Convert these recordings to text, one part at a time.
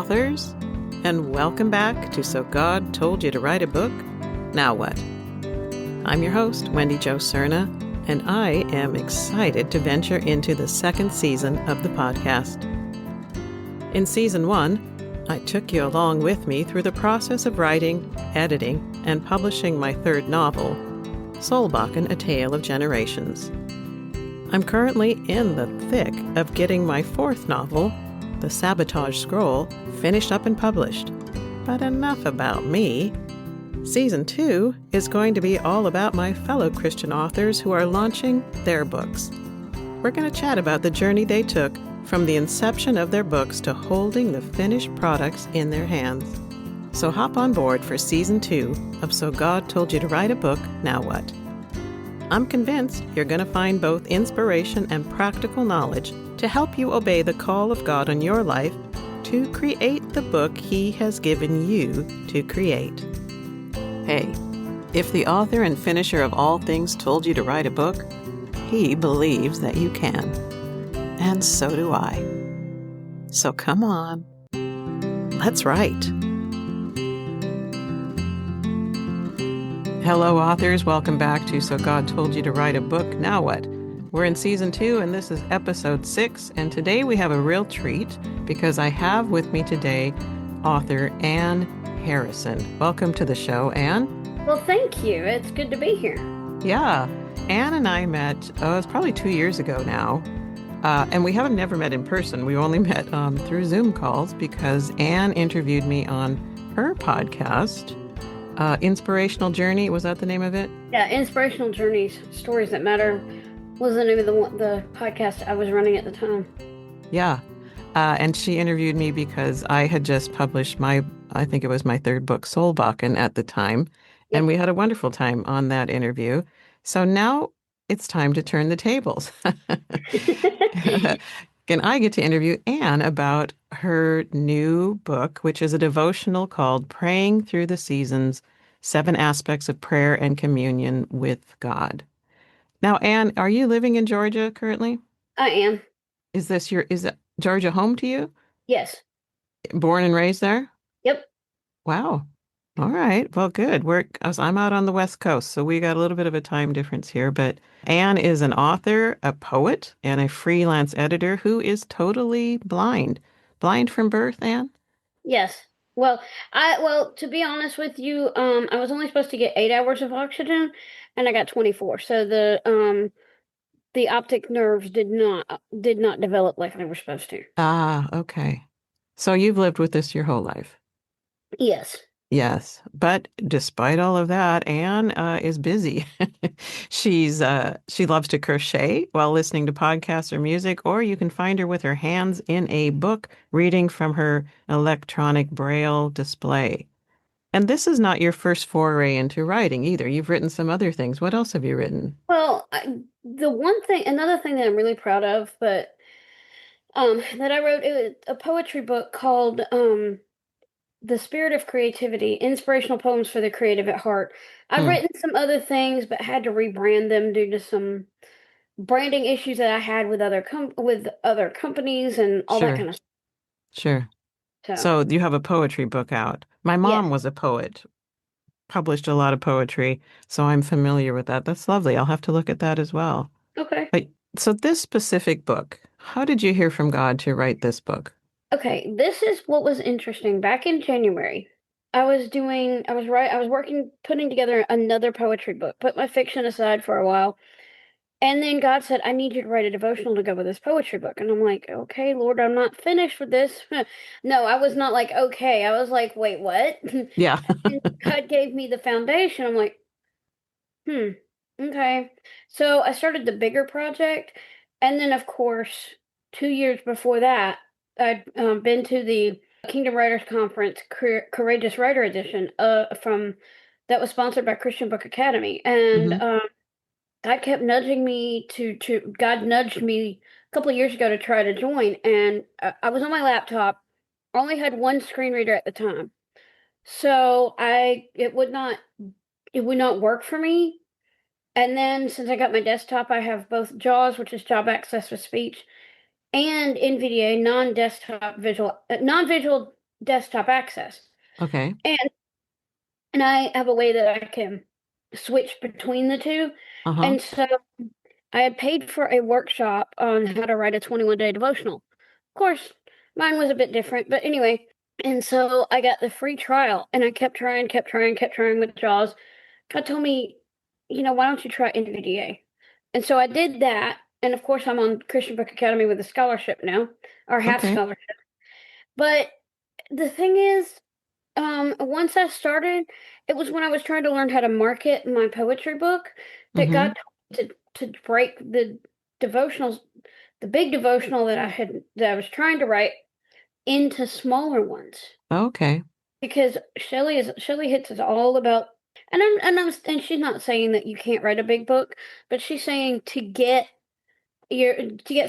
authors, and welcome back to So God Told You to Write a Book, Now What? I'm your host, Wendy Jo Cerna, and I am excited to venture into the second season of the podcast. In Season 1, I took you along with me through the process of writing, editing, and publishing my third novel, Solbakken, A Tale of Generations. I'm currently in the thick of getting my fourth novel, The Sabotage Scroll, finished up and published. But enough about me. Season 2 is going to be all about my fellow Christian authors who are launching their books. We're going to chat about the journey they took from the inception of their books to holding the finished products in their hands. So hop on board for Season 2 of So God Told You to Write a Book, Now What? I'm convinced you're going to find both inspiration and practical knowledge to help you obey the call of God on your life to create the book He has given you to create. Hey, if the author and finisher of all things told you to write a book, He believes that you can. And so do I. So come on, let's write. Hello, authors. Welcome back to So God Told You to Write a Book, Now What? We're in Season 2, and this is Episode 6, and today we have a real treat because I have with me today author Anne Harrison. Welcome to the show, Anne. Well, thank you. It's good to be here. Yeah. Anne and I met, it's probably 2 years ago now, and we haven't never met in person. We only met through Zoom calls because Anne interviewed me on her podcast, Inspirational Journey. Was that the name of it? Yeah, Inspirational Journeys, Stories That Matter was the name of the podcast I was running at the time. Yeah. And she interviewed me because I had just published I think it was my third book, Solbakken, at the time. Yep. And we had a wonderful time on that interview. So now it's time to turn the tables. And I get to interview Anne about her new book, which is a devotional called Praying Through the Seasons, 7 Aspects of Prayer and Communion with God. Now, Anne, are you living in Georgia currently? I am. Is Georgia home to you? Yes. Born and raised there? Yep. Wow. All right. Well, good. I'm out on the West Coast, so we got a little bit of a time difference here. But Anne is an author, a poet, and a freelance editor who is totally blind. Blind from birth, Anne? Yes. Well, to be honest with you, I was only supposed to get 8 hours of oxygen, and I got 24. So the optic nerves did not develop like they were supposed to. Ah, okay. So you've lived with this your whole life? Yes. Yes, but despite all of that, Anne is busy. She loves to crochet while listening to podcasts or music, or you can find her with her hands in a book, reading from her electronic braille display. And this is not your first foray into writing either. You've written some other things. What else have you written? Well, another thing that I'm really proud of, but that I wrote a poetry book called The Spirit of Creativity, Inspirational Poems for the Creative at Heart. I've written some other things, but had to rebrand them due to some branding issues that I had with other companies and all that kind of stuff. Sure. So you have a poetry book out. My mom was a poet, published a lot of poetry, so I'm familiar with that. That's lovely. I'll have to look at that as well. Okay. But so this specific book, how did you hear from God to write this book? Okay, this is what was interesting. Back in January, I was putting together another poetry book, put my fiction aside for a while. And then God said, I need you to write a devotional to go with this poetry book. And I'm like, okay, Lord, I'm not finished with this. No, I was not like, okay. I was like, wait, what? Yeah. And God gave me the foundation. I'm like, okay. So I started the bigger project. And then, of course, 2 years before that, I'd been to the Kingdom Writers Conference, Courageous Writer Edition, that was sponsored by Christian Book Academy. And God kept nudging me God nudged me a couple of years ago to try to join, and I was on my laptop. I only had one screen reader at the time, so it would not work for me. And then since I got my desktop, I have both JAWS, which is Job Access with Speech, and NVDA, non-visual desktop access. Okay. And and I have a way that I can switch between the two. Uh-huh. And so I had paid for a workshop on how to write a 21-day devotional. Of course, mine was a bit different, but anyway. And so I got the free trial and I kept trying, kept trying, kept trying with JAWS. God told me, why don't you try NVDA? And so I did that. And of course, I'm on Christian Book Academy with a scholarship now, or half Okay. scholarship. But the thing is, once I started, it was when I was trying to learn how to market my poetry book that Mm-hmm. God told me to break the devotionals, the big devotional that I was trying to write into smaller ones. Okay. Because Shelley Hits is all about, and she's not saying that you can't write a big book, but she's saying to get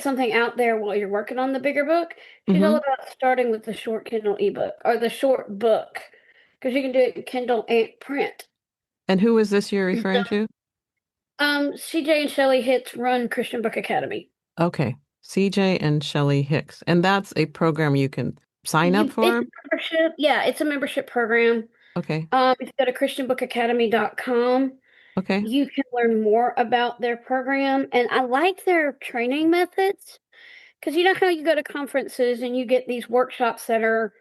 something out there while you're working on the bigger book. She's all Mm-hmm. about starting with the short Kindle ebook or the short book because you can do it in Kindle and print. And who is this you're So, referring to? CJ and Shelley Hits run Christian Book Academy. Okay. CJ and Shelley Hicks. And that's a program you can sign up It's for? a membership. Yeah, it's a membership program. Okay. If you go to christianbookacademy.com, Okay. you can learn more about their program. And I like their training methods because you know how you go to conferences and you get these workshops that are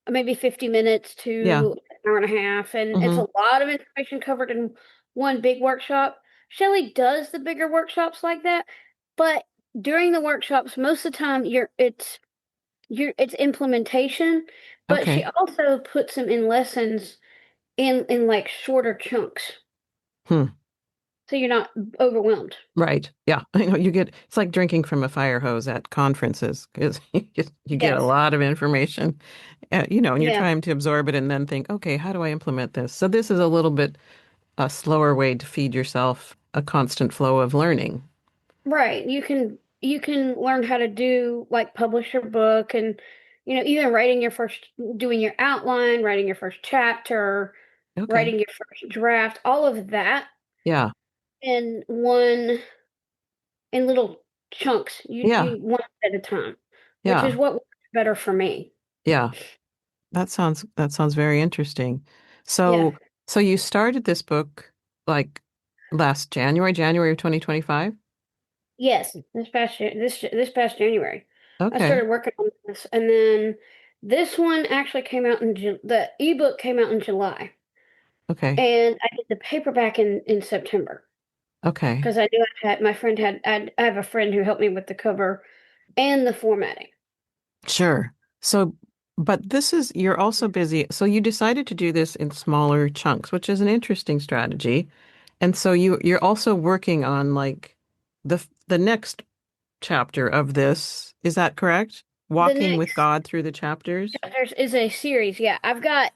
maybe 50 minutes Yeah. to an hour and a half, and it's Mm-hmm. a lot of information covered in one big workshop. Shelley does the bigger workshops like that, but during the workshops, most of the time it's implementation, but she Okay. also puts them in lessons in like shorter chunks, Hmm. so you're not overwhelmed. Right. Yeah. I know it's like drinking from a fire hose at conferences because you get a Yes. lot of information, and you're Yeah. trying to absorb it and then think, okay, how do I implement this? So this is a little bit a slower way to feed yourself a constant flow of learning. Right. You can learn how to do like publish your book and even doing your outline, writing your first chapter, Okay. writing your first draft, all of that Yeah. in one in little chunks. Yeah. You one at a time, which is Yeah. what works better for me. Yeah. That sounds very interesting. Yeah. So so you started this book like last January of 2025? Yes, this past January. I Okay. started working on this and then this one actually came out the ebook came out in July. Okay. And I did the paperback in September Okay. because I knew I have a friend who helped me with the cover and the formatting. Sure. So, but you're also busy. So you decided to do this in smaller chunks, which is an interesting strategy. And so you're also working on like the next chapter of this. Is that correct? The Walking with next God through the chapters. chapters is a series. Yeah, I've got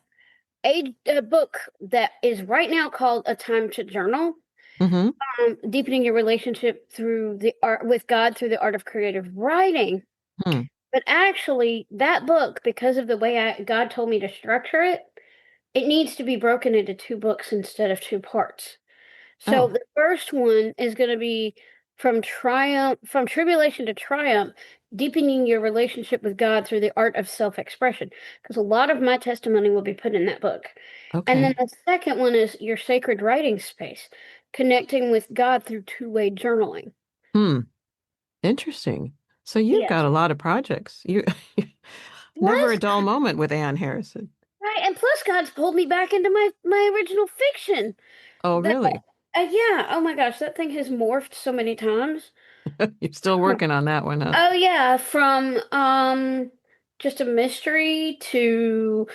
a book that is right now called A Time to Journal, Mm-hmm. deepening your relationship through the art with God through the art of creative writing. Hmm. But actually, that book, because of the way God told me to structure it, it needs to be broken into two books instead of two parts. So Oh, the first one is going to be from tribulation to triumph, deepening your relationship with God through the art of self-expression. Because a lot of my testimony will be put in that book. And then okay. the second one is your sacred writing space, connecting with God through two-way journaling. Hmm. Interesting. So you've got Yes. a lot of projects. You never a What? dull moment with Ann Harrison. Right. And plus God's pulled me back into my original fiction. Oh, That really? yeah, oh my gosh, that thing has morphed so many times. You're still working on that one, huh? Oh yeah, from just a mystery to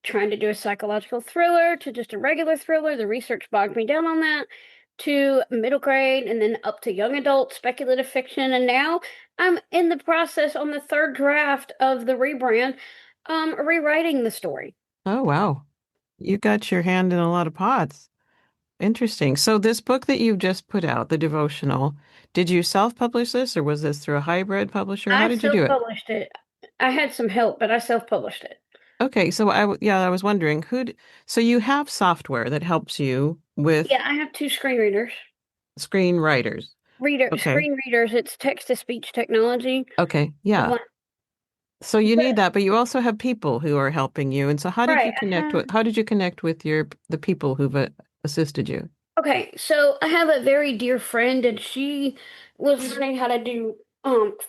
trying to do a psychological thriller to just a regular thriller. The research bogged me down on that to middle grade and then up to young adult speculative fiction. And now I'm in the process on the third draft of the rebrand, rewriting the story. Oh, wow. You got your hand in a lot of pots. Interesting. So this book that you've just put out, the devotional, did you self-publish this or was this through a hybrid publisher? How I did you do it? self-published it. I had some help, but I self-published it. Okay, so I was wondering so you have software that helps you with Yeah, I have two screen readers. screenwriters. Okay. Screen readers, it's text to speech technology. Okay. The Yeah. one So you need But that, but you also have people who are helping you. And so right, I have. how did you connect with the people who've assisted you? Okay, so I have a very dear friend, and she was learning how to do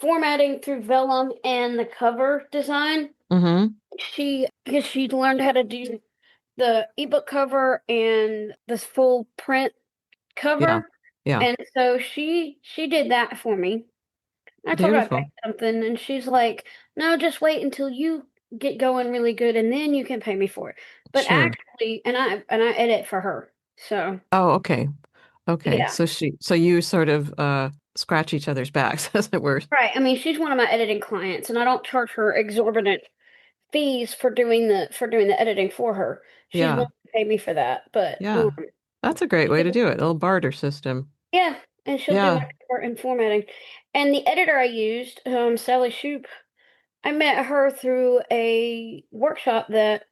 formatting through vellum and the cover design. Mm-hmm. Because she learned how to do the ebook cover and this full print Yeah. cover, Yeah. and so she did that for me. I told her I'd pay Beautiful. something, and she's like, "No, just wait until you get going really good, and then you can pay me for it." But Sure. actually, and I edit for her, so Oh, okay. Okay. yeah. So you sort of scratch each other's backs, as it were. Right. I mean, she's one of my editing clients, and I don't charge her exorbitant fees for doing the editing for her. She's Yeah. willing to pay me for that, but Yeah. That's a great way to she- do it. A little barter system. yeah, and she'll do my Yeah. cover and formatting. And the editor I used, Sally Shoup, I met her through a workshop that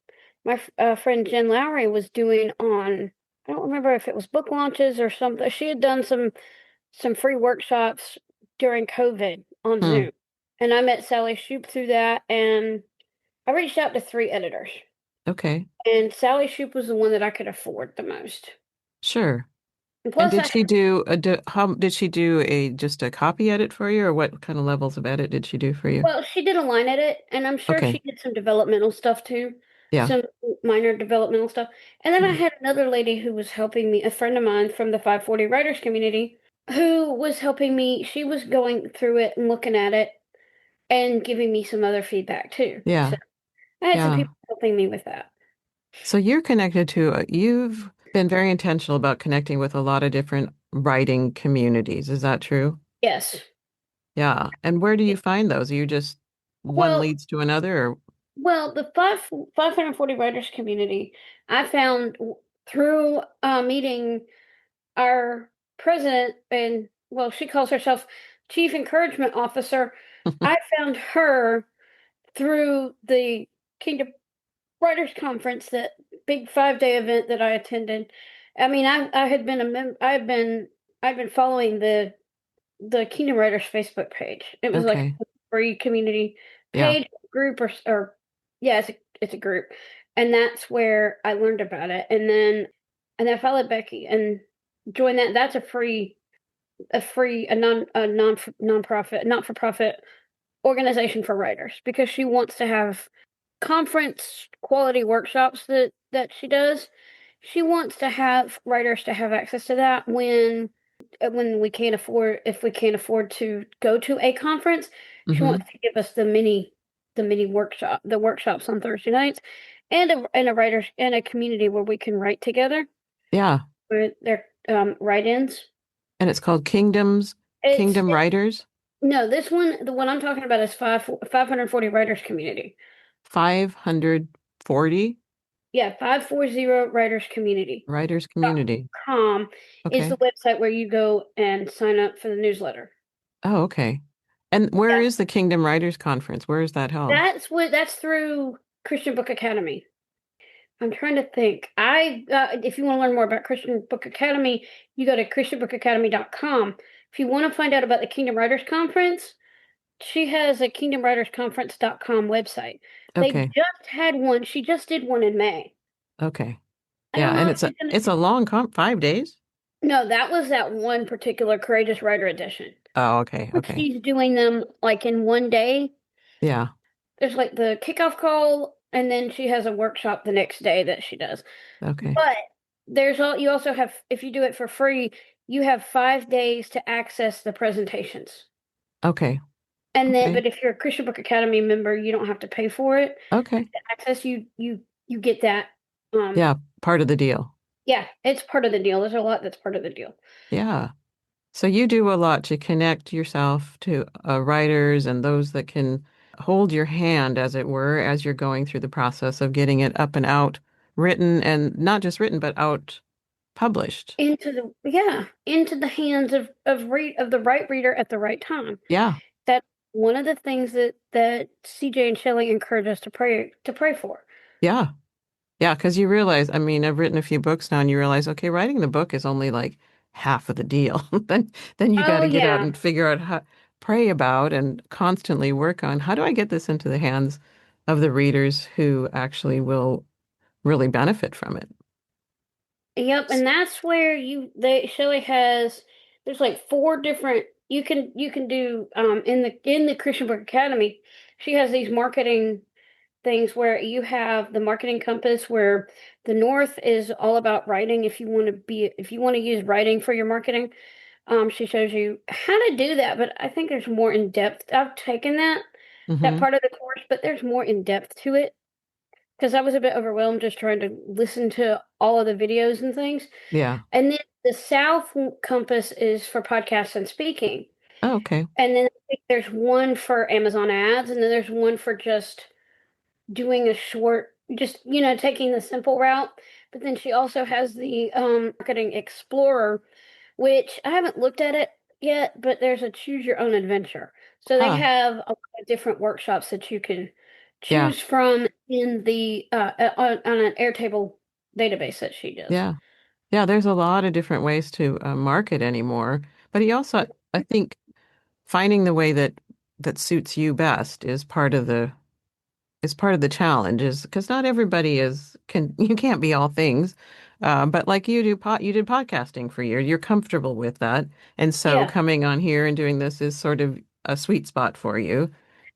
my friend Jen Lowry was doing on. I don't remember if it was book launches or something. She had done some free workshops during COVID on Hmm. Zoom. And I met Sally Shoup through that, and I reached out to three editors. Okay. And Sally Shoup was the one that I could afford the most. Sure. And And plus, did she do how did she do a just a copy edit for you, or what kind of levels of edit did she do for you? well, she did a line edit, and I'm sure she Okay. did some developmental stuff too, Yeah. some minor developmental stuff. And then I Yeah. had another lady who was helping me, a friend of mine from the 540 writers community, who was helping me. She was going through it and looking at it and giving me some other feedback too. So Yeah. I had some Yeah. people helping me with that. So you're connected to, you've been very intentional about connecting with a lot of different writing communities. Is that true? Yes. Yeah. And where do you find those? Are you just one Well, leads to another or the 540 writers community, I found through meeting our president, and well, she calls herself Chief Encouragement Officer. I found her through the Kingdom Writers Conference, that big 5-day event that I attended. I mean, I had been a I've been following the Kingdom Writers Facebook page. It was like okay. a free community Yeah. page group, or yeah, it's a group, and that's where I learned about it. And I followed Becky and joined that. That's a nonprofit, not for profit organization for writers, because she wants to have conference quality workshops that she does. She wants to have writers to have access to that when we can't afford if we can't afford to go to a conference. She Hmm. wants to give us the mini workshops on Thursday nights, and a writers and a community where we can write together Yeah. with their write-ins. And it's called It's Kingdom Writers, no, the one I'm talking about is 540 writers community. 540 Yeah, 540 writers community. Writers Community. Com is the Okay. website where you go and sign up for the newsletter. Oh, okay. And where Yeah, is the Kingdom Writers Conference? Where is that held? that's through Christian Book Academy. I'm trying to think. If you want to learn more about Christian Book Academy, you go to christianbookacademy.com. If you want to find out about the Kingdom Writers Conference, she has a kingdomwritersconference.com website. They Okay. just had one. She just did one in May. Okay. I Yeah, don't know and if she's gonna. it's a long comp, 5 days. No, that was that one particular Courageous Writer edition. Oh, okay. But Okay. she's doing them like in one day. Yeah. There's like the kickoff call, and then she has a workshop the next day that she does. Okay. But you also have, if you do it for free, you have 5 days to access the presentations. Okay. And then, Okay. but if you're a Christian Book Academy member, you don't have to pay for it. Okay. To access, you get that. Um, Yeah, part of the deal. yeah, it's part of the deal. There's a lot that's part of the deal. Yeah. So you do a lot to connect yourself to writers and those that can hold your hand, as it were, as you're going through the process of getting it up and out, written and not just written, but out published. Into the hands of the right reader at the right time. Yeah. That's one of the things that CJ and Shelley encourage us to pray for. Yeah. Yeah. Because you realize, I mean, I've written a few books now and you realize, okay, writing the book is only like half of the deal. Then you got Oh to get out yeah, and figure out how pray about and constantly work on, how do I get this into the hands of the readers who actually will really benefit from it? Yep, and that's where Shelley has there's like four different you can do in the Christian Book Academy. She has these marketing things where you have the marketing compass where the north is all about writing if you want to use writing for your marketing. She shows you how to do that, but I think there's more in depth. I've taken that Hmm. part of the course, but there's more in depth to it because I was a bit overwhelmed just trying to listen to all of the videos and things. Yeah. And then the South compass is for podcasts and speaking. Oh, okay. And then I think there's one for Amazon ads, and then there's one for just doing a short, just, taking the simple route. But then she also has the Marketing Explorer, which I haven't looked at it yet, but there's a choose your own adventure. So they Huh. have a lot of different workshops that you can Yeah. choose from in the on an Airtable database that she does. Yeah. Yeah. There's a lot of different ways to market anymore. But he also, I think, finding the way that suits you best is part of the challenge is because not everybody is can you can't be all things. But like you did podcasting for years. You're comfortable with that. And so Yeah. coming on here and doing this is sort of a sweet spot for you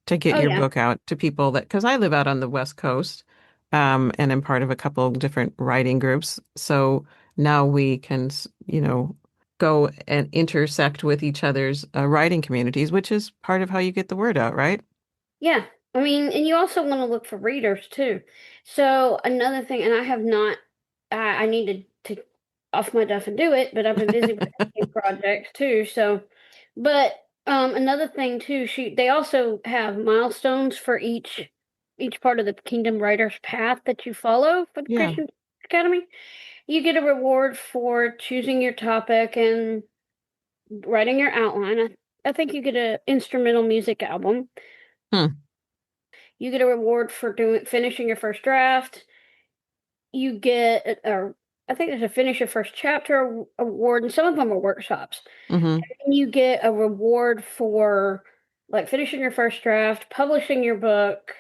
to get Oh your yeah. book out to people that because I live out on the West Coast, and I'm part of a couple of different writing groups. So now we can, go and intersect with each other's writing communities, which is part of how you get the word out, right? Yeah. I mean, and you also want to look for readers too. So another thing, and I have not, I needed to off my duff and do it, but I've been busy with editing projects too. So, but another thing too, they also have milestones for each part of the Kingdom Writers path that you follow for the Yeah. Christian Academy. You get a reward for choosing your topic and writing your outline. I think you get an instrumental music album. Hmm. You get a reward for doing finishing your first draft. You get I think there's a finish your first chapter award, and some of them are workshops. Hmm. And you get a reward for like finishing your first draft, publishing your book,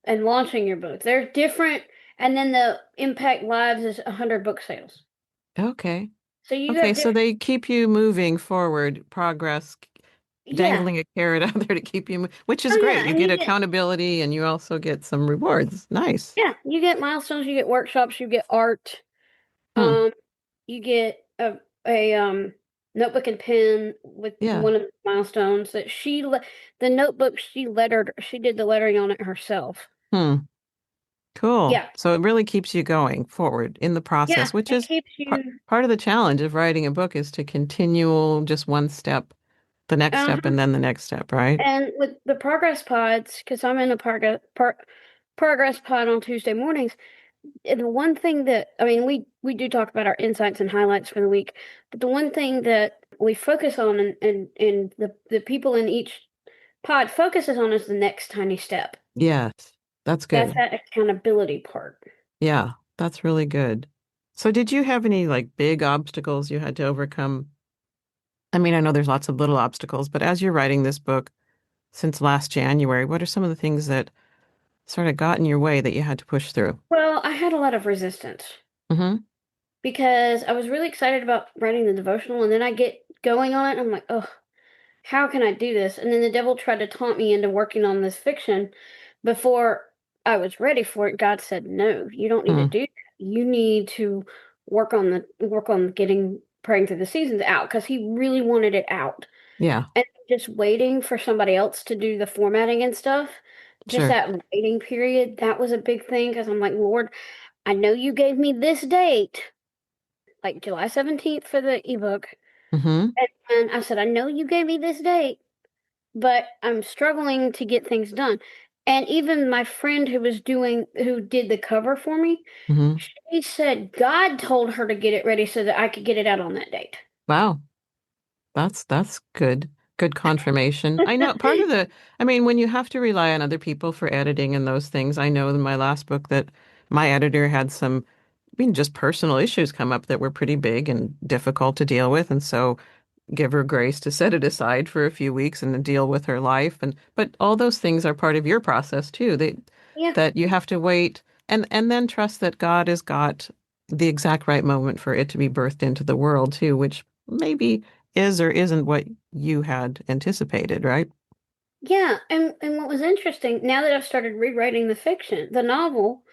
and launching your book. They're different, and then the Impact Lives is 100 book sales. Okay. So you Okay. have So different, they keep you moving forward, progress, yeah, dangling a carrot out there to keep you, which is oh great. yeah, You and get accountability and you also get some rewards. Nice. you get milestones, you get workshops, you get art. Hmm. Um, you get a notebook and pen with Yeah. one of the milestones that the notebook she did the lettering on it herself. Hmm. Cool. Yeah. So it really keeps you going forward in the Yeah, process, which it is keeps part you part of the challenge of writing a book is to continual just one step, the next step, uh-huh. and then the next step, right? And with the progress pods, because I'm in a progress pod on Tuesday mornings, and the one thing that I mean, we do talk about our insights and highlights for the week, but the one thing that we focus on and the people in each pod focuses on is the next tiny step. Yes. That's That's good. that accountability part. Yeah, that's really good. So did you have any like big obstacles you had to overcome? I mean, I know there's lots of little obstacles, but as you're writing this book since last January, what are some of the things that sort of got in your way that you had to push through? Well, I had a lot of resistance Mm-hmm. because I was really excited about writing the devotional, and then I get going on it, and I'm like, oh, how can I do this? And then the devil tried to taunt me into working on this fiction before I was ready for it. God said, no, you don't need to Hmm. do that. You need to work on getting praying through the seasons out because he really wanted it out. Yeah, And just waiting for somebody else to do the formatting and stuff, just sure. that waiting period, that was a big thing because I'm like, Lord, I know you gave me this date, like July 17th for the ebook. Mm-hmm. And I said, I know you gave me this date, but I'm struggling to get things done. And even my friend who did the cover for me, Mm-hmm. she said God told her to get it ready so that I could get it out on that date. Wow. That's good. Good confirmation. I know part of I mean, when you have to rely on other people for editing and those things, I know in my last book that my editor had some, I mean, just personal issues come up that were pretty big and difficult to deal with. And so give her grace to set it aside for a few weeks and then deal with her life. And but all those things are part of your process too. Yeah. That you have to wait and then trust that God has got the exact right moment for it to be birthed into the world too, which maybe is or isn't what you had anticipated, right? Yeah, and what was interesting, now that I've started rewriting the novel,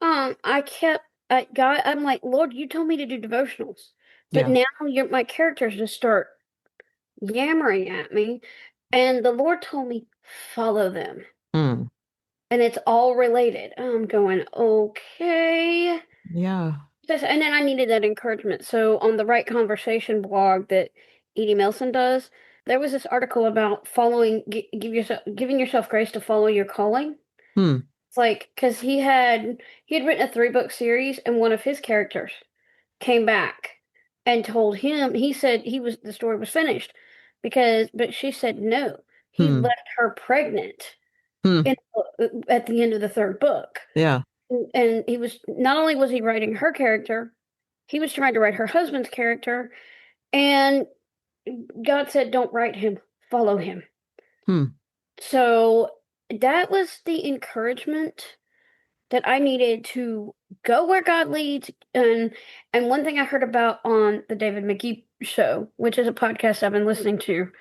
I kept I'm like, Lord, you told me to do devotionals, but Yeah. now my characters just start yammering at me, and the Lord told me follow them, Hmm. and it's all related. I'm going, okay. Yeah. And then I needed that encouragement. So on the Right Conversation blog that Edie Melson does, there was this article about giving yourself grace to follow your calling. Hmm. It's like because he had written a 3-book series, and one of his characters came back and told him he said the story was finished but she said no. He Hmm. left her pregnant Hmm. at the end of the 3rd book. Yeah. And he was not only was he writing her character, he was trying to write her husband's character, and God said, "Don't write him, follow him." Hmm. So that was the encouragement that I needed to go where God leads. And one thing I heard about on the David McGee show, which is a podcast I've been listening to,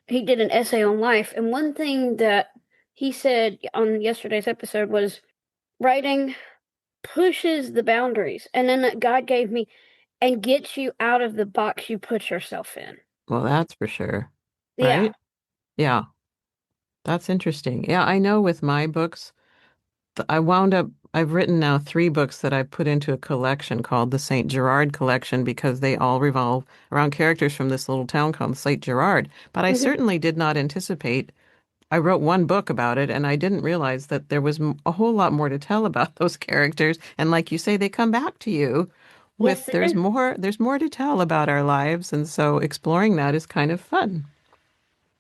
he did an essay on life, and one thing that he said on yesterday's episode was writing pushes the boundaries, and then that God gave me and gets you out of the box you put yourself in. Well, that's for sure. Yeah. Right? Yeah. That's interesting. Yeah, I know with my books, I've written now 3 books that I put into a collection called the St. Gerard Collection because they all revolve around characters from this little town called St. Gerard. But I Hmm. certainly did not anticipate. I wrote one book about it and I didn't realize that there was a whole lot more to tell about those characters. And like you say, they come back to you with Yes, it is. there's more to tell about our lives. And so exploring that is kind of fun.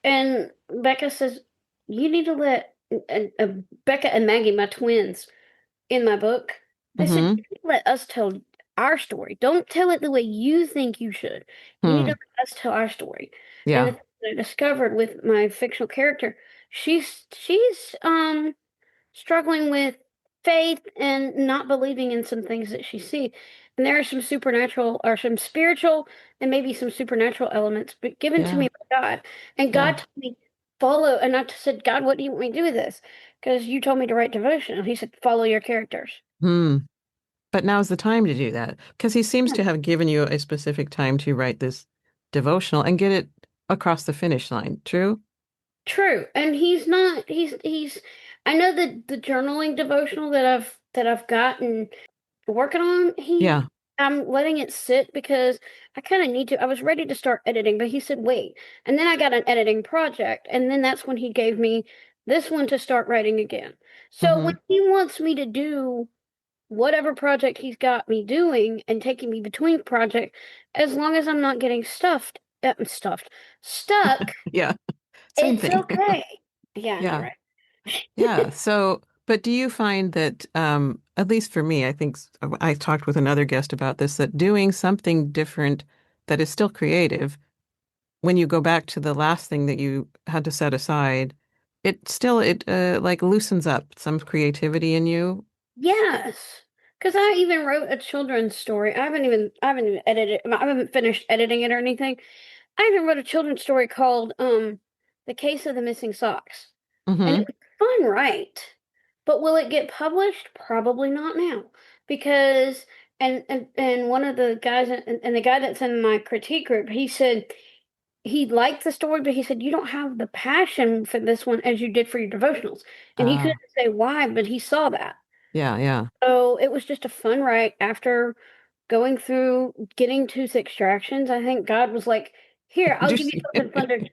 And Becca says, you need to let Becca and Maggie, my twins, in my book, they said, Mm-hmm. you need to let us tell our story. Don't tell it the way you think you should. You need to Hmm. let us tell our story. And the Yeah. thing that I discovered with my fictional character, she's struggling with faith and not believing in some things that she sees. And there are some supernatural or some spiritual and maybe some supernatural elements, but given to Yeah. me by God. And Yeah. God told me, follow. And I said, God, what do you want me to do with this? Because you told me to write devotion. And he said, follow your characters. Hmm. But now's the time to do that because he seems Yeah, to have given you a specific time to write this devotional and get it across the finish line. True? true. And he's not, he's, I know that the journaling devotional that I've gotten working on, Yeah. I'm letting it sit because I kind of need to. I was ready to start editing, but he said wait. And then I got an editing project, and then that's when he gave me this one to start writing again. So when Hmm. he wants me to do whatever project he's got me doing and taking me between projects, as long as I'm not getting stuck, Yeah. Same it's thing. okay. Yeah, I know, Yeah. right? Yeah. So, but do you find that, at least for me, I think I talked with another guest about this, that doing something different that is still creative, when you go back to the last thing that you had to set aside, it like loosens up some creativity in you. Yes, because I even wrote a children's story. I haven't even edited. I haven't finished editing it or anything. I even wrote a children's story called "The Case of the Missing Socks," and Hmm. it was fun, right? But will it get published? Probably not now, because and one of the guys and the guy that's in my critique group, he said he liked the story, but he said you don't have the passion for this one as you did for your devotionals, and he couldn't say why, but he saw that. Yeah, yeah. So it was just a fun ride after going through getting tooth extractions. I think God was like, "Here, I'll give Just you something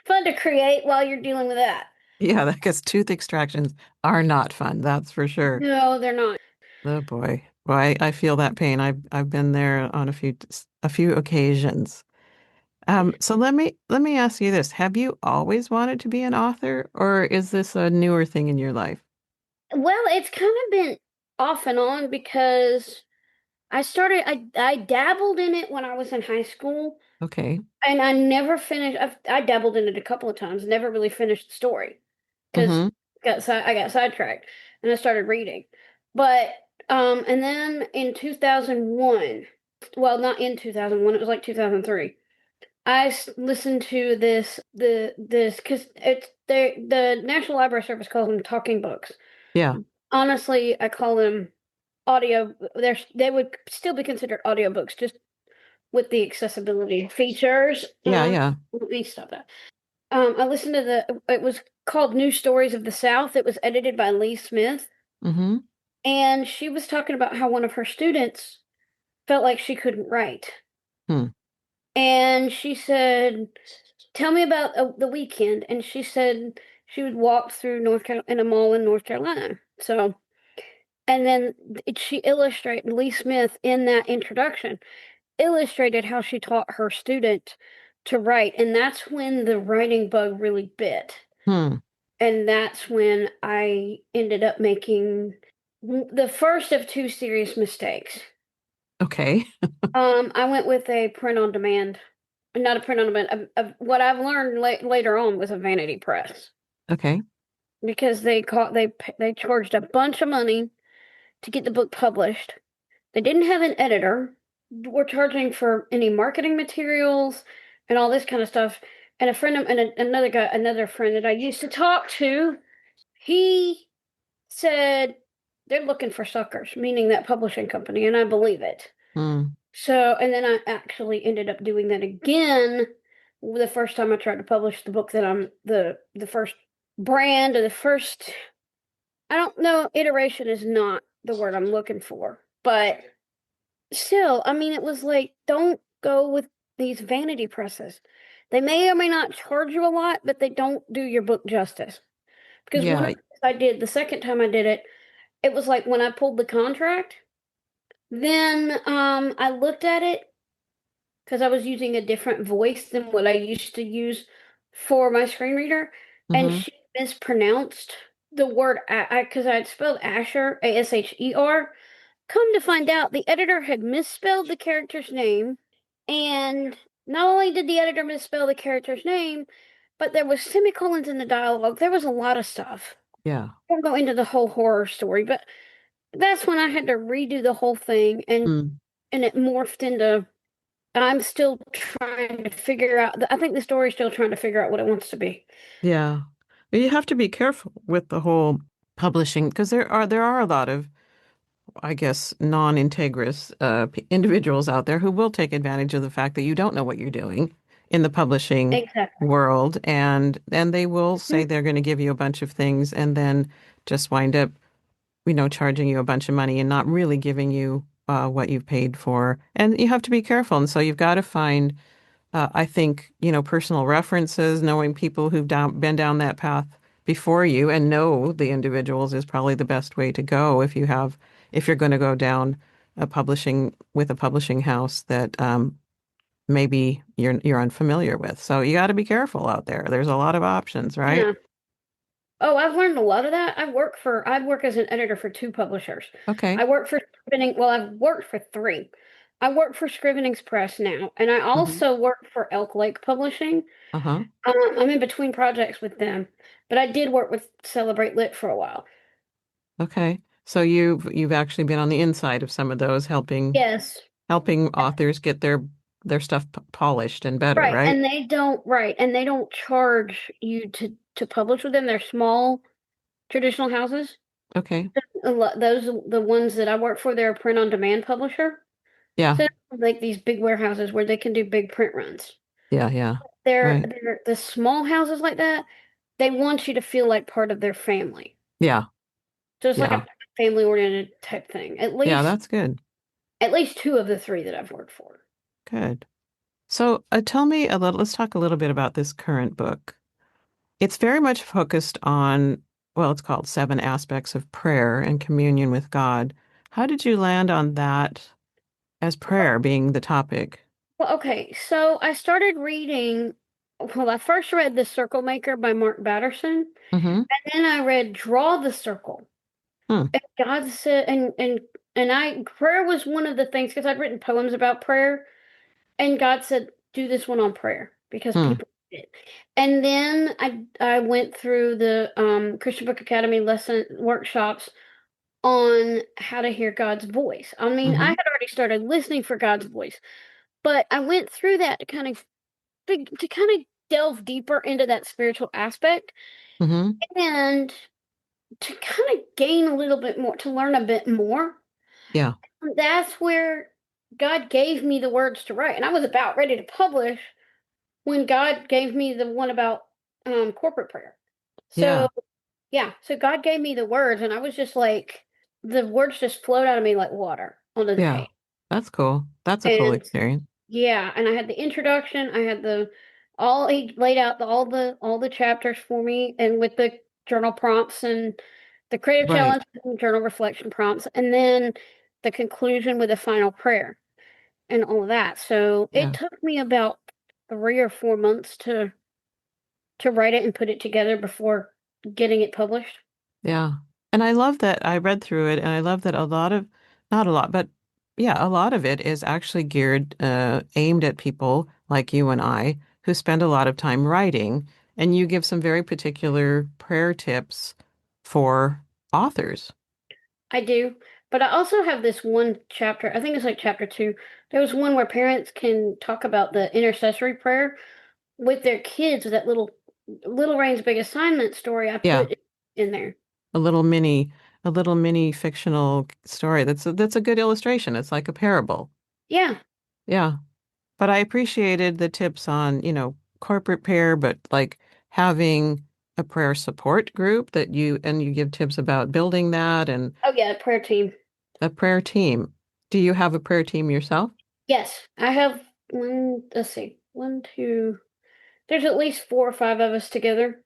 fun to create while you're dealing with that." yeah, because tooth extractions are not fun, that's for sure. No, they're not. Oh boy. Well, I feel that pain. I've been there on a few occasions. So let me ask you this. Have you always wanted to be an author, or is this a newer thing in your life? Well, it's kind of been off and on because I dabbled in it when I was in high school, Okay. and I never finished. I dabbled in it a couple of times, never really finished the story because Mm-hmm. I got sidetracked and I started reading. But and then in 2001, well, not in 2001, it was like 2003. Listened to this because the National Library Service calls them talking books. Yeah. Honestly, I call them audio. They would still be considered audiobooks just with the accessibility features. Yeah, yeah. Let me stop that. I listened to it was called New Stories of the South. It was edited by Lee Smith, Mm-hmm. and she was talking about how one of her students felt like she couldn't write. Hmm. And she said, "Tell me about the weekend." And she said she would walk through North Carolina in a mall in North Carolina. So, and then she illustrated Lee Smith in that introduction illustrated how she taught her student to write, and that's when the writing bug really bit. Hmm. And that's when I ended up making the first of two serious mistakes. Okay. I went with a print on demand, not a print on demand. What I've learned later on was a vanity press Okay. because they charged a bunch of money to get the book published. They didn't have an editor. We're charging for any marketing materials and all this kind of stuff. And a friend of and another guy, another friend that I used to talk to, he said they're looking for suckers, meaning that publishing company, and I believe it. Hmm. So, and then I actually ended up doing that again the first time I tried to publish the book that I'm the first brand or the first I don't know, iteration is not the word I'm looking for, but still, I mean, it was like, don't go with these vanity presses. They may or may not charge you a lot, but they don't do your book justice. Because one of Yeah. the things I did the second time I did it, it was like when I pulled the contract, then I looked at it because I was using a different voice than what I used to use for my screen reader, and Mm-hmm. she mispronounced the word because I had spelled Asher, Asher. Come to find out, the editor had misspelled the character's name, and not only did the editor misspell the character's name, but there was semicolons in the dialogue. There was a lot of stuff. Yeah. I won't go into the whole horror story, but that's when I had to redo the whole thing, Hmm. and it morphed into. I'm still trying to figure out. I think the story's still trying to figure out what it wants to be. Yeah. But you have to be careful with the whole publishing because there are a lot of, I guess, non-integrous individuals out there who will take advantage of the fact that you don't know what you're doing in the publishing Exactly. world, and they will say they're going to give you a bunch of things and then just wind up, charging you a bunch of money and not really giving you what you've paid for. And you have to be careful. And so you've got to find, I think, personal references, knowing people who've been down that path before you and know the individuals is probably the best way to go if you're going to go down a publishing house that maybe you're unfamiliar with. So you got to be careful out there. There's a lot of options, right? Yeah. Oh, I've learned a lot of that. I work as an editor for two publishers. Okay. I work for Scrivening, well, I've worked for three. I work for Scrivenings Press now, and I Hmm. also work for Elk Lake Publishing. Uh-huh. I'm in between projects with them, but I did work with Celebrate Lit for a while. Okay. So you've actually been on the inside of some of those Yes. helping authors get their stuff polished and better, Right, right? and they don't charge you to publish with them. They're small traditional houses. Okay. Those are the ones that I work for. They're a print on demand publisher. Yeah. So like these big warehouses where they can do big print runs. Yeah, yeah. Right. They're the small houses like that. They want you to feel like part of their family. Yeah. So it's like Yeah. a family oriented type thing. Yeah, that's good. At least two of the three that I've worked for. Good. So, tell me a little, let's talk a little bit about this current book. It's very much focused on, well, it's called Seven Aspects of Prayer and Communion with God. How did you land on that as prayer being the topic? Well, okay, so I started reading. Well, I first read The Circle Maker by Mark Batterson, Mm-hmm. and then I read Draw the Circle. Hmm. And God said, and And prayer was one of the things because I'd written poems about prayer, and God said, do this one on prayer because Hmm. people need it. And then I went through the Christian Book Academy lesson workshops on how to hear God's voice. I mean, I Mm-hmm. had already started listening for God's voice, but I went through that to kind of delve deeper into that spiritual aspect Mm-hmm. and to kind of gain a little bit more, to learn a bit more. Yeah. That's where God gave me the words to write. And I was about ready to publish when God gave me the one about corporate prayer. Yeah. So, yeah, so God gave me the words, and I was just like, the words just flowed out of me like water onto the Yeah. page. That's cool. That's a cool And experience. yeah, and I had the introduction, I had he laid out all the chapters for me and with the journal prompts and the creative Right. challenge and journal reflection prompts, and then the conclusion with a final prayer and all of that. So it Yeah. took me about 3 or 4 months to write it and put it together before getting it published. Yeah. And I love that I read through it and I love that a lot of, not a lot, but yeah, a lot of it is actually geared, aimed at people like you and I who spend a lot of time writing. And you give some very particular prayer tips for authors. I do, but I also have this one chapter. I think it's like chapter 2. There was one where parents can talk about the intercessory prayer with their kids. That Little Rain's Big Assignment story I Yeah. put in there. A little mini, a little mini fictional story. That's a good illustration. It's like a parable. Yeah, Yeah. But I appreciated the tips on, corporate prayer, but like having a prayer support group that you give tips about building that and oh yeah, prayer team. a prayer team. Do you have a prayer team yourself? Yes, I have one. Let's see, one, two. There's at least 4 or 5 of us together,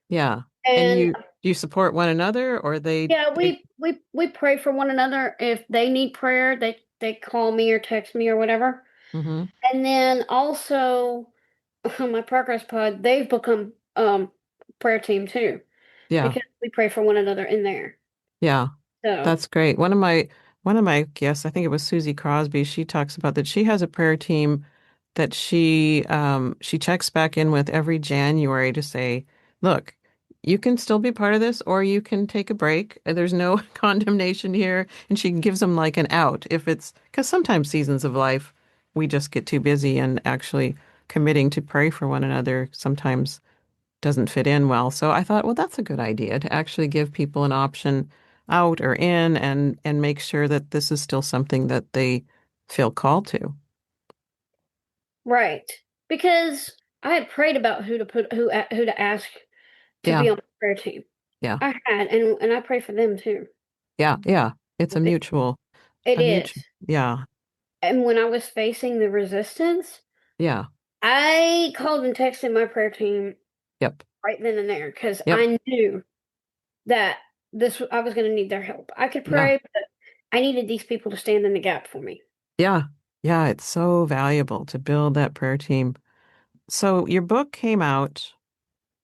Yeah. And and do you support one another or yeah, they we pray for one another. If they need prayer, they call me or text me or whatever. hmm And then also on my progress pod, they've become prayer team too Yeah. because we pray for one another in there. Yeah. So That's great. One of my guests, I think it was Susie Crosby, she talks about that she has a prayer team that she checks back in with every January to say, look, you can still be part of this or you can take a break. There's no condemnation here. And she gives them like an out if it's because sometimes seasons of life we just get too busy and actually committing to pray for one another sometimes doesn't fit in well. So I thought, well, that's a good idea to actually give people an option out or in and make sure that this is still something that they feel called to. right, because I had prayed about who to ask to Yeah, be on the prayer team. yeah, I had, and I pray for them too. yeah, yeah. It's It, it a is. mutual. Yeah, And when I was facing the resistance, yeah, I called and texted my prayer team yep, right then and there because yep, I knew that this I was going to need their help. I could yeah, pray, but I needed these people to stand in the gap for me. yeah, yeah. It's so valuable to build that prayer team. So your book came out,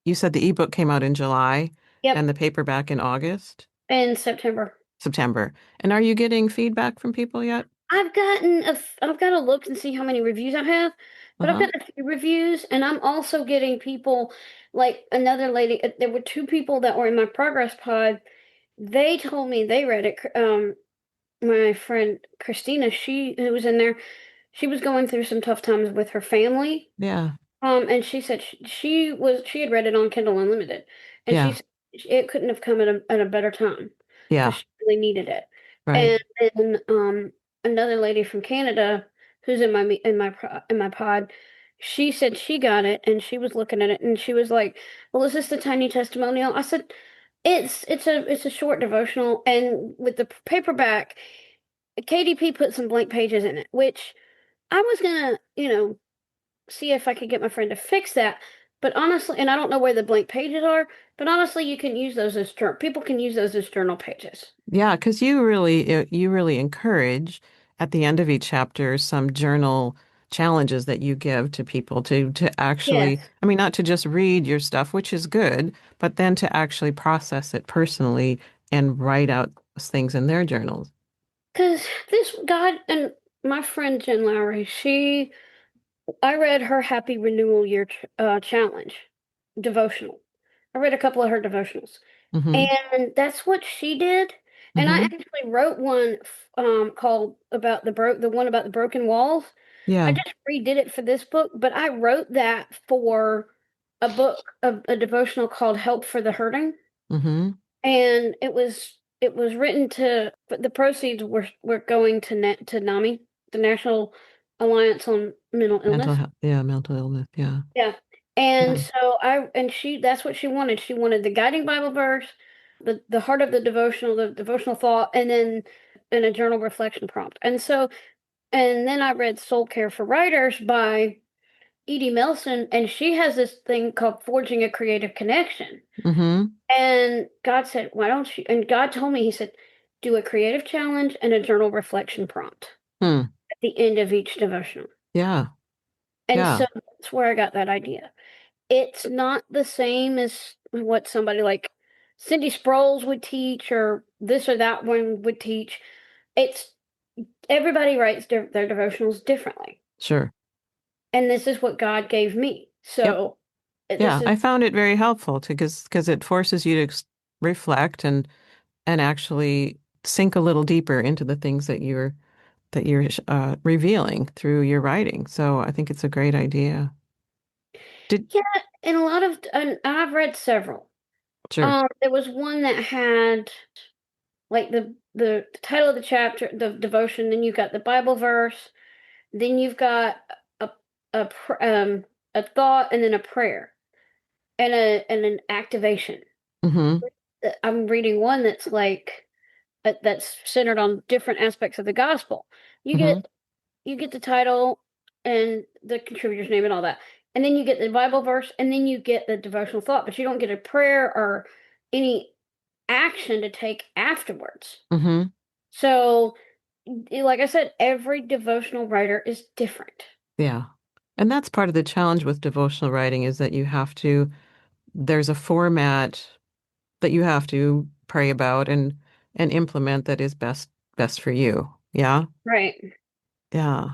you said the ebook came out in July Yep, and the paperback in August, in September. September. And are you getting feedback from people yet? I've got to look and see how many reviews I have, but I've Uh-huh. got a few reviews, and I'm also getting people like another lady. There were 2 people that were in my progress pod. They told me they read it. My friend Christina, she who was in there, she was going through some tough times with her family. Yeah, And she said she had read it on Kindle Unlimited, and she yeah, said it couldn't have come at a better time because yeah, she really needed it. right. And then another lady from Canada who's in my pod, she said she got it and she was looking at it and she was like, "Well, is this the tiny testimonial?" I said, it's a short devotional, and with the paperback, KDP put some blank pages in it, which I was gonna, see if I could get my friend to fix that. But honestly, and I don't know where the blank pages are, but honestly, you can use those as people can use those as journal pages. Yeah, because you really encourage at the end of each chapter some journal challenges that you give to people to actually, Yes. I mean, not to just read your stuff, which is good, but then to actually process it personally and write out those things in their journals. Because this God and my friend Jen Lowry, I read her Happy Renewal Year challenge devotional. I read a couple of her devotionals, Mm-hmm. and that's what she did. And I Mm-hmm. actually wrote one called about the one about the broken walls. I Yeah. just redid it for this book, but I wrote that for a devotional called Help for the Hurting. Mm-hmm. And it was written to, but the proceeds were going to to NAMI, the National Alliance on Mental Mental Illness. health. Yeah, mental illness. Yeah. Yeah. And Yeah. so she that's what she wanted. She wanted the guiding Bible verse, the heart of the devotional thought, and then a journal reflection prompt. And then I read Soul Care for Writers by Edie Melson, and she has this thing called Forging a Creative Connection. Mm-hmm. And God said, why don't you? And God told me, He said, do a creative challenge and a journal reflection prompt Hmm. at the end of each devotional. Yeah. And Yeah. so that's where I got that idea. It's not the same as what somebody like Cindy Sproles would teach or this or that one would teach. It's everybody writes their devotionals differently. Sure. And this is what God gave me. Yep. So this Yeah. is I found it very helpful to because it forces you to reflect and actually sink a little deeper into the things that you're revealing through your writing. So I think it's a great idea. Did yeah, and a lot of and I've read several. Sure. There was one that had like the title of the chapter, the devotion, then you've got the Bible verse, then you've got a a a thought and then a prayer and an activation. Mm-hmm. I'm reading one that's like that's centered on different aspects of the gospel. You Mm-hmm. get you get the title and the contributor's name and all that. And then you get the Bible verse and then you get the devotional thought, but you don't get a prayer or any action to take afterwards. Mm-hmm. So, like I said, every devotional writer is different. Yeah. And that's part of the challenge with devotional writing is that there's a format that you have to pray about and implement that is best for you. Yeah. Right. Yeah.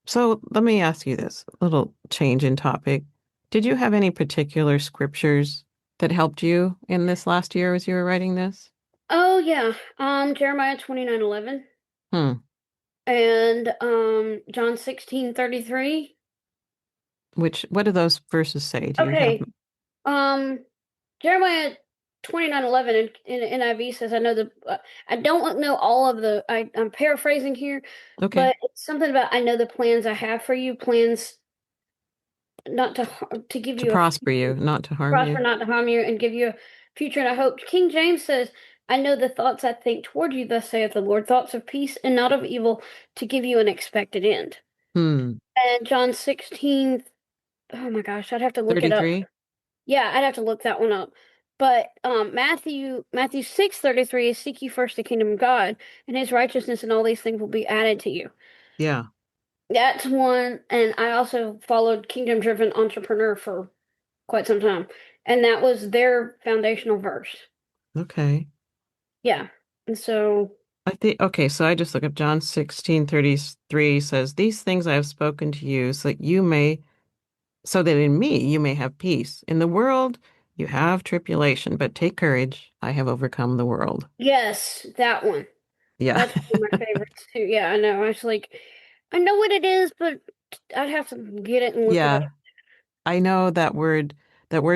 So let me ask you this, a little change in topic. Did you have any particular scriptures that helped you in this last year as you were writing this? Oh yeah. Jeremiah 29:11 Hmm. and John 16:33. What do those verses say? Do you have Okay. Um Jeremiah 29:11 in NIV says, I don't know all of I'm paraphrasing here, okay. but it's something about I know the plans I have for you, plans not to give To you a prosper you, future, not to harm prosper, you. not to harm you, and give you a future and a hope. King James says, I know the thoughts I think toward you, thus saith the Lord, thoughts of peace and not of evil, to give you an expected end. Hmm. And John 16, oh my gosh, I'd have to look it up. 33? Yeah, I'd have to look that one up. But Matthew 6:33 is seek ye first the kingdom of God and his righteousness, and all these things will be added to you. Yeah. That's one, and I also followed Kingdom Driven Entrepreneur for quite some time, and that was their foundational verse. Okay. Yeah, and so I think, okay, so I just look up John 16:33 says, These things I have spoken to you so that in me you may have peace. In the world you have tribulation, but take courage. I have overcome the world. yes, that one. Yeah. That's one of my favorites too. Yeah, I know. I was like, I know what it is, but I'd have to get it and look it up. Yeah. I know that word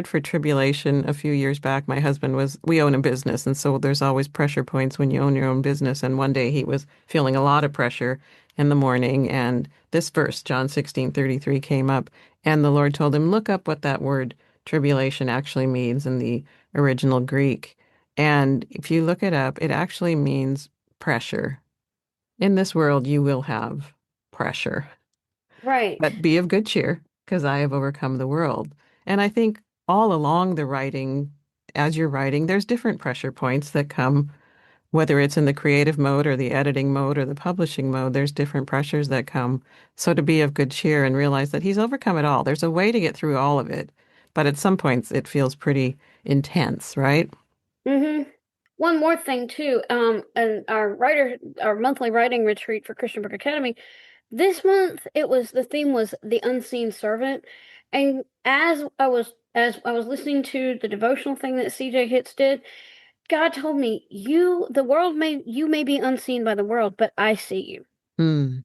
for tribulation a few years back, we own a business. And so there's always pressure points when you own your own business. And one day he was feeling a lot of pressure in the morning. And this verse, John 16:33 came up. And the Lord told him, look up what that word tribulation actually means in the original Greek. And if you look it up, it actually means pressure. In this world, you will have pressure. Right. But be of good cheer, because I have overcome the world. And I think all along the writing, as you're writing, there's different pressure points that come, whether it's in the creative mode or the editing mode or the publishing mode, there's different pressures that come. So to be of good cheer and realize that he's overcome it all. There's a way to get through all of it. But at some points, it feels pretty intense, right? Mm-hmm. one more thing too. And our monthly writing retreat for Christian Book Academy. This month, the theme was the unseen servant, and as I was listening to the devotional thing that CJ Hitz did, God told me, you may be unseen by the world, but I see you. Hmm.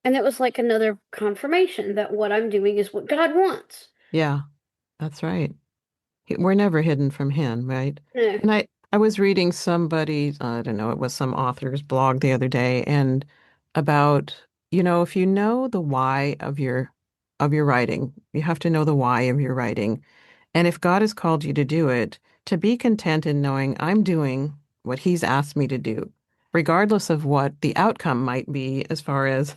And it was like another confirmation that what I'm doing is what God wants. Yeah, that's right. We're never hidden from him, right? No. And I was reading somebody, I don't know, it was some author's blog the other day, and about, if you know the why of your writing, you have to know the why of your writing. And if God has called you to do it, to be content in knowing I'm doing what He's asked me to do, regardless of what the outcome might be, as far as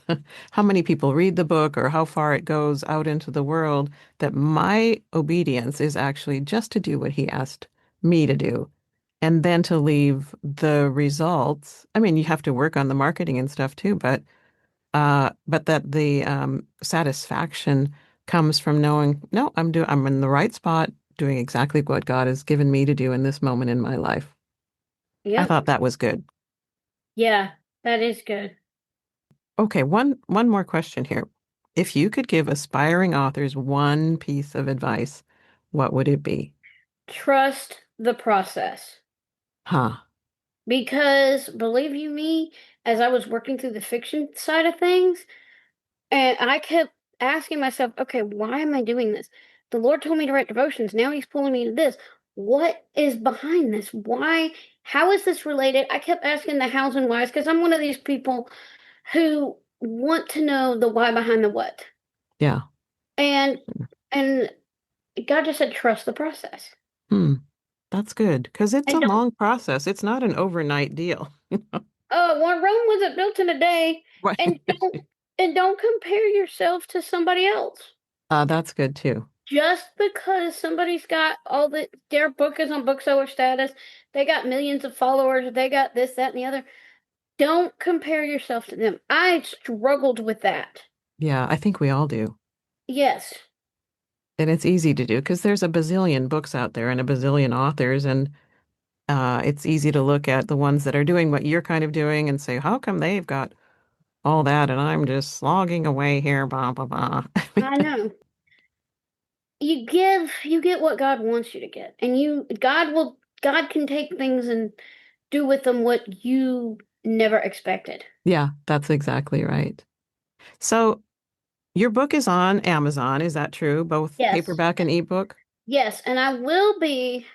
how many people read the book or how far it goes out into the world, that my obedience is actually just to do what He asked me to do. And then to leave the results. I mean, you have to work on the marketing and stuff too, but that the satisfaction comes from knowing, no, I'm in the right spot, doing exactly what God has given me to do in this moment in my life. I Yep. thought that was good. Yeah, that is good. Okay, one more question here. If you could give aspiring authors one piece of advice, what would it be? Trust the process. Huh. Because believe you me, as I was working through the fiction side of things, and I kept asking myself, okay, why am I doing this? The Lord told me to write devotions. Now He's pulling me to this. What is behind this? Why? How is this related? I kept asking the hows and whys because I'm one of these people who want to know the why behind the what. Yeah. And and God just said, trust the process. Hmm. That's good because it's a And don't, long process. It's not an overnight deal. well, Rome wasn't built in a day. What? And don't compare yourself to somebody else. That's good too. Just because somebody's got their book is on bookseller status, they got millions of followers, they got this, that, and the other. Don't compare yourself to them. I struggled with that. Yeah, I think we all do. Yes, And it's easy to do because there's a bazillion books out there and a bazillion authors, and it's easy to look at the ones that are doing what you're kind of doing and say, how come they've got all that and I'm just slogging away here, blah, blah, blah. I know. You get what God wants you to get. And God can take things and do with them what you never expected. Yeah, that's exactly right. So your book is on Amazon, is that true? Both Yes. paperback and ebook? Yes, and I will be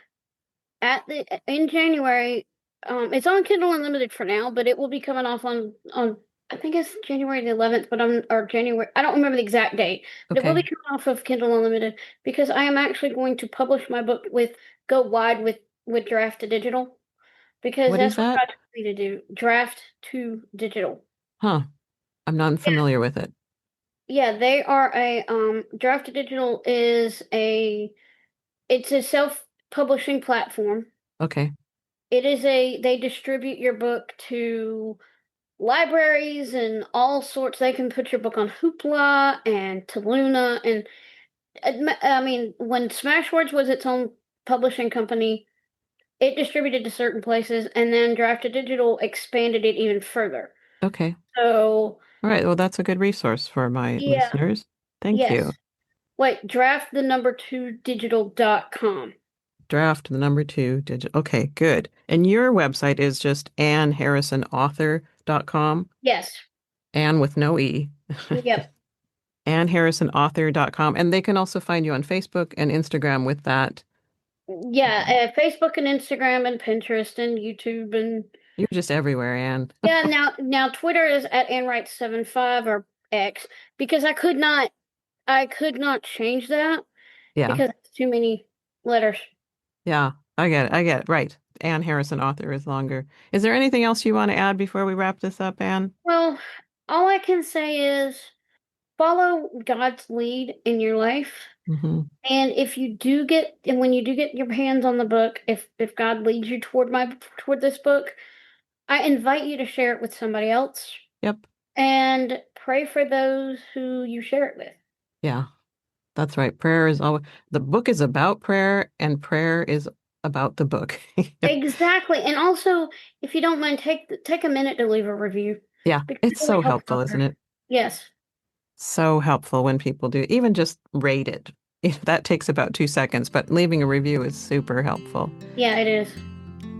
in January. It's on Kindle Unlimited for now, but it will be coming off on I think it's January the 11th, but or January. I don't remember the exact date, but it will be Okay. coming off of Kindle Unlimited because I am actually going to publish my book with go wide with Draft to Digital because What is that's what that? God told me to do. Draft to Digital. Huh. I'm not Yeah, familiar with it. yeah, they are a Draft to Digital is a it's a self-publishing platform. Okay. They distribute your book to libraries and all sorts. They can put your book on Hoopla and Luna. And I mean, when Smashwords was its own publishing company, it distributed to certain places, and then Drafted Digital expanded it even further. Okay. So, All right. Well, that's a good resource for my yeah, listeners. Thank yes. you. Wait, draft the number two digital.com. Draft the number two digit. Okay, good. And your website is just AnneHarrisonAuthor.com. Yes. Anne with no E. Yep. AnneHarrisonAuthor.com. And they can also find you on Facebook and Instagram with that. Yeah, Facebook and Instagram and Pinterest and YouTube and You're just everywhere, Anne. yeah, now Twitter is at AnnWright75 or X because I could not change that Yeah. because it's too many letters. Yeah. I get it. I get it. Right. Anne Harrison Author is longer. Is there anything else you want to add before we wrap this up, Anne? Well, all I can say is follow God's lead in your life. Hmm. And when you do get your hands on the book, if God leads you toward this book, I invite you to share it with somebody else Yep. and pray for those who you share it with. Yeah. That's right. Prayer is always, the book is about prayer, and prayer is about the book. Exactly. And also, if you don't mind, take a minute to leave a review Yeah, because it it's really so helps helpful, isn't others. it? Yes. So helpful when people do, even just rate it. That takes about 2 seconds, but leaving a review is super helpful. Yeah, it is.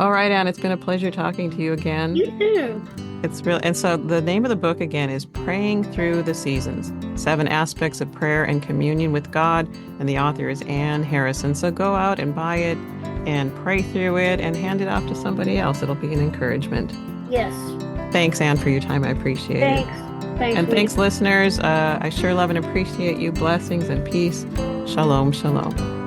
All right, Anne, it's been a pleasure talking to you again. You too. It's real. And so the name of the book again is Praying Through the Seasons, 7 Aspects of Prayer and Communion with God. And the author is Anne Harrison. So go out and buy it and pray through it and hand it off to somebody else. It'll be an encouragement. Yes. Thanks, Anne, for your time. I appreciate it. Thanks. Thanks. And Wendy. thanks, listeners. I sure love and appreciate you. Blessings and peace. Shalom, shalom.